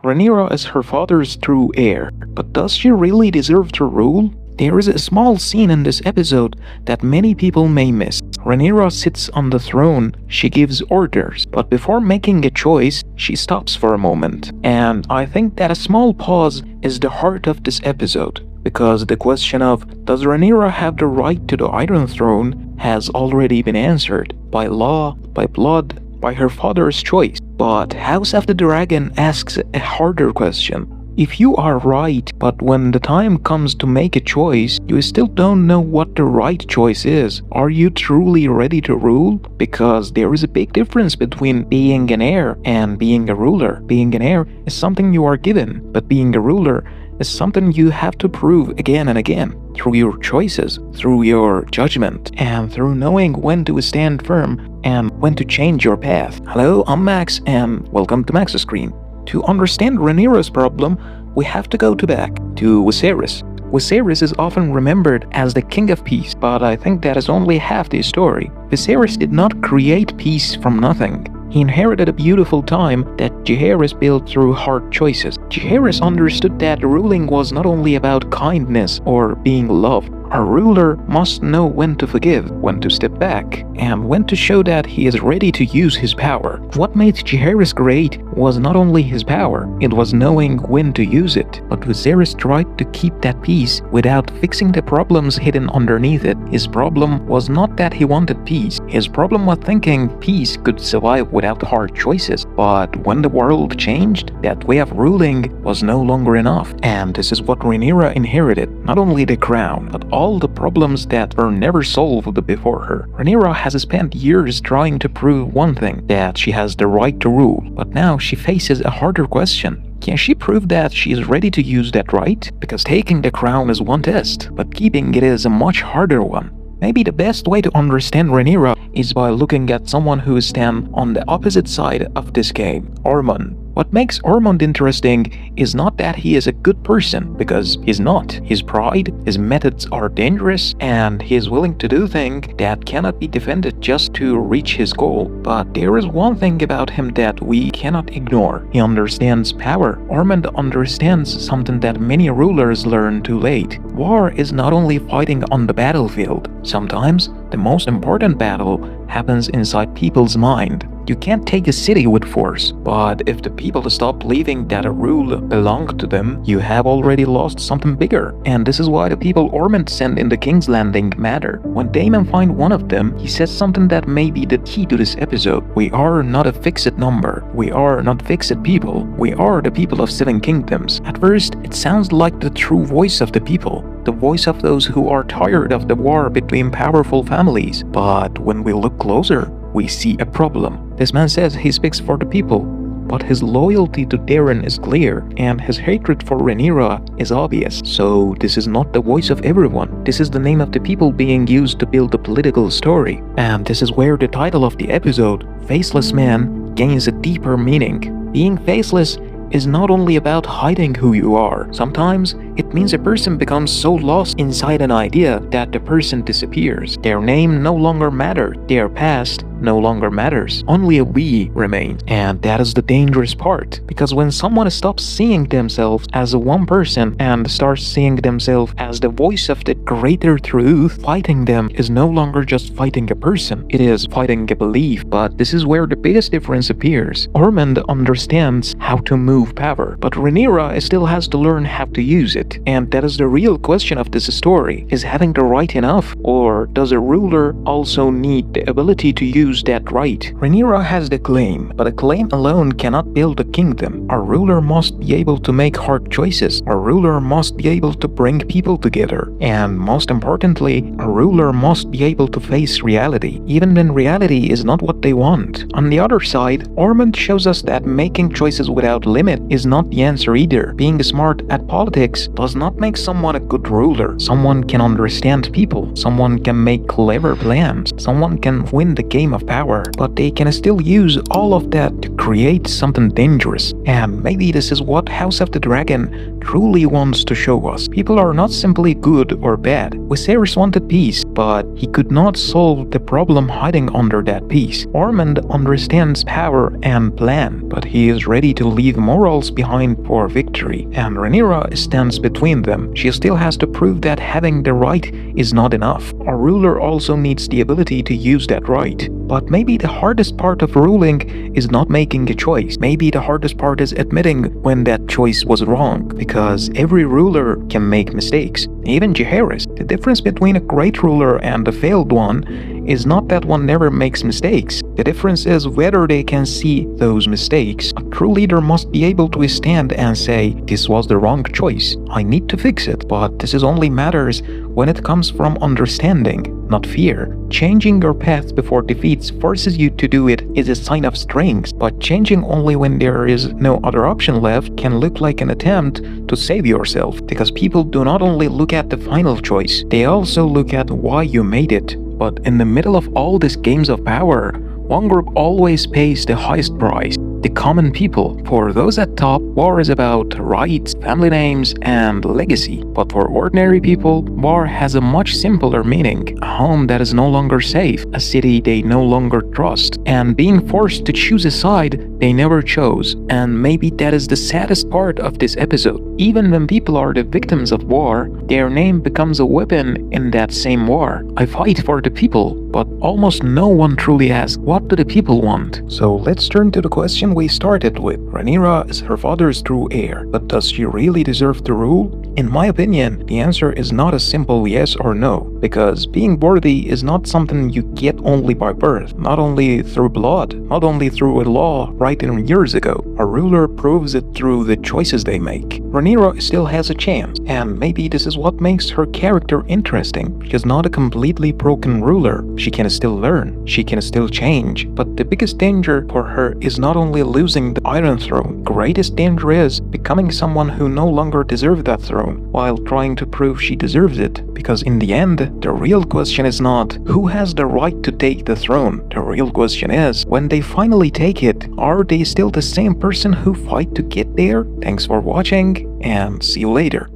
Rhaenyra is her father's true heir, but does she really deserve to rule? There is a small scene in this episode that many people may miss. Rhaenyra sits on the throne, she gives orders, but before making a choice, she stops for a moment. And I think that a small pause is the heart of this episode, because the question of does Rhaenyra have the right to the Iron Throne has already been answered by law, by blood, by her father's choice. But House of the Dragon asks a harder question. If you are right, but when the time comes to make a choice, you still don't know what the right choice is, are you truly ready to rule? Because there is a big difference between being an heir and being a ruler. Being an heir is something you are given, but being a ruler is something you have to prove again and again, through your choices, through your judgment, and through knowing when to stand firm and when to change your path. Hello, I'm Max, and welcome to Max's Screen. To understand Rhaenyra's problem, we have to go back to Viserys. Viserys is often remembered as the King of Peace, but I think that is only half the story. Viserys did not create peace from nothing. He inherited a beautiful time that Jaehaerys built through hard choices. Jaehaerys understood that ruling was not only about kindness or being loved. A ruler must know when to forgive, when to step back, and when to show that he is ready to use his power. What made Jaehaerys great was not only his power, it was knowing when to use it. But Viserys tried to keep that peace without fixing the problems hidden underneath it. His problem was not that he wanted peace. His problem was thinking peace could survive without hard choices. But when the world changed, that way of ruling was no longer enough. And this is what Rhaenyra inherited. Not only the crown, but all the problems that were never solved before her. Rhaenyra has spent years trying to prove one thing, that she has the right to rule. But now she faces a harder question. Can she prove that she is ready to use that right? Because taking the crown is one test, but keeping it is a much harder one. Maybe the best way to understand Rhaenyra is by looking at someone who stands on the opposite side of this game, Ormund. What makes Ormund interesting is not that he is a good person, because he's not. His pride, his methods are dangerous, and he is willing to do things that cannot be defended just to reach his goal. But there is one thing about him that we cannot ignore. He understands power. Ormund understands something that many rulers learn too late. War is not only fighting on the battlefield. Sometimes the most important battle happens inside people's mind. You can't take a city with force, but if the people stop believing that a rule belongs to them, you have already lost something bigger. And this is why the people Ormund sent in the King's Landing matter. When Daemon finds one of them, he says something that may be the key to this episode. We are not a fixed number. We are not fixed people. We are the people of 7 kingdoms. At first, it sounds like the true voice of the people, the voice of those who are tired of the war between powerful families. But when we look closer, we see a problem. This man says he speaks for the people, but his loyalty to Daemon is clear, and his hatred for Rhaenyra is obvious. So this is not the voice of everyone. This is the name of the people being used to build a political story. And this is where the title of the episode, Faceless Man, gains a deeper meaning. Being faceless is not only about hiding who you are. Sometimes it means a person becomes so lost inside an idea that the person disappears. Their name no longer matters. Their past no longer matters. Only a we remains. And that is the dangerous part. Because when someone stops seeing themselves as a one person and starts seeing themselves as the voice of the greater truth, fighting them is no longer just fighting a person. It is fighting a belief. But this is where the biggest difference appears. Ormund understands how to move power, but Rhaenyra still has to learn how to use it. And that is the real question of this story. Is having the right enough? Or does a ruler also need the ability to use that right? Rhaenyra has the claim, but a claim alone cannot build a kingdom. A ruler must be able to make hard choices. A ruler must be able to bring people together. And most importantly, a ruler must be able to face reality, even when reality is not what they want. On the other side, Ormund shows us that making choices without limit is not the answer either. Being smart at politics does not make someone a good ruler. Someone can understand people. Someone can make clever plans. Someone can win the game of power, but they can still use all of that to create something dangerous. And maybe this is what House of the Dragon truly wants to show us. People are not simply good or bad. Viserys wanted peace, but he could not solve the problem hiding under that peace. Ormund understands power and plan, but he is ready to leave morals behind for victory, and Rhaenyra stands between them. She still has to prove that having the right is not enough. A ruler also needs the ability to use that right. But maybe the hardest part of ruling is not making a choice. Maybe the hardest part is admitting when that choice was wrong, because every ruler can make mistakes. Even Jaehaerys. The difference between a great ruler and a failed one is not that one never makes mistakes. The difference is whether they can see those mistakes. A true leader must be able to stand and say, this was the wrong choice, I need to fix it. But this is only matters when it comes from understanding, not fear. Changing your path before defeat forces you to do it is a sign of strength, but changing only when there is no other option left can look like an attempt to save yourself, because people do not only look at the final choice, they also look at why you made it. But in the middle of all these games of power, one group always pays the highest price: the common people. For those at top, war is about rights, family names, and legacy. But for ordinary people, war has a much simpler meaning: a home that is no longer safe, a city they no longer trust, and being forced to choose a side they never chose. And maybe that is the saddest part of this episode. Even when people are the victims of war, their name becomes a weapon in that same war. I fight for the people, but almost no one truly asks, what do the people want? So let's turn to the question we started with. Rhaenyra is her father's true heir, but does she really deserve to rule? In my opinion, the answer is not a simple yes or no, because being worthy is not something you get only by birth, not only through blood, not only through a law written years ago. A ruler proves it through the choices they make. Rhaenyra still has a chance, and maybe this is what makes her character interesting. She's not a completely broken ruler. She can still learn, she can still change, but the biggest danger for her is not only losing the Iron Throne. Greatest danger is becoming someone who no longer deserves that throne, while trying to prove she deserves it. Because in the end, the real question is not who has the right to take the throne. The real question is, when they finally take it, are they still the same person who fight to get there? Thanks for watching, and see you later.